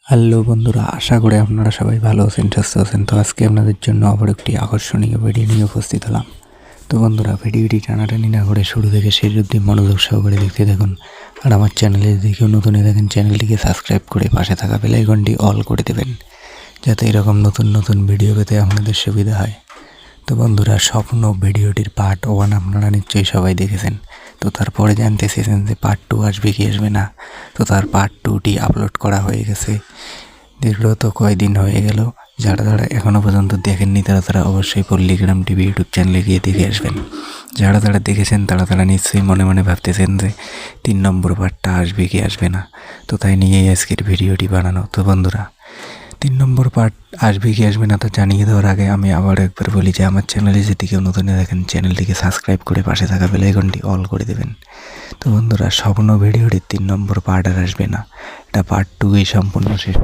Hello বন্ধুরা, আশা করি আপনারা সবাই ভালো আছেন, সুস্থ আছেন। তো আজকে আপনাদের জন্য আবার একটি আকর্ষণীয় ভিডিও নিয়ে উপস্থিত হলাম। তো বন্ধুরা, ভিডিওটি টানাটানি না করে শুরু থেকে শেষ অবধি মনোযোগ সহকারে দেখতে থাকুন। আর আমার চ্যানেলে যদি কেউ নতুন হয়ে থাকেন, চ্যানেলটিকে সাবস্ক্রাইব করে পাশে থাকা বেল আইকনটি অল করে দেবেন, যাতে এরকম নতুন নতুন ভিডিও পেতে আপনাদের সুবিধা হয়। তো বন্ধুরা, স্বপ্ন ভিডিওটির পার্ট 1 আপনারা নিশ্চয়ই সবাই দেখেছেন। তো তারপরে জানতে চেয়েছেন যে পার্ট 2 আসবে কি আসবে না। তো তার পার্ট 2টি আপলোড করা হয়ে গেছে। দীর্ঘ তো কয়দিন হয়ে গেল। যারা এখনও পর্যন্ত দেখেননি তারা অবশ্যই পল্লীগ্রাম টিভি ইউটিউব চ্যানেলে গিয়ে দেখে আসবেন। যারা দেখেছেন তারা নিশ্চয়ই মনে মনে ভাবতেছেন যে 3 নম্বর পার্টটা আসবে কি আসবে না। তো তাই নিয়েই আজকের ভিডিওটি বানানো। তো বন্ধুরা, 3 নম্বর পার্ট আসবে কি আসবে না তা জানিয়ে দেওয়ার আগে আমি আবার একবার বলি যে আমার চ্যানেলে যদি কেউ নতুন দেখেন, চ্যানেলটিকে সাবস্ক্রাইব করে পাশে থাকা বেল আইকনটি অল করে দেবেন। তো বন্ধুরা, স্বপ্ন ভিডিওটির 3 নম্বর পার্ট আর আসবে না, এটা পার্ট 2 সম্পূর্ণ শেষ।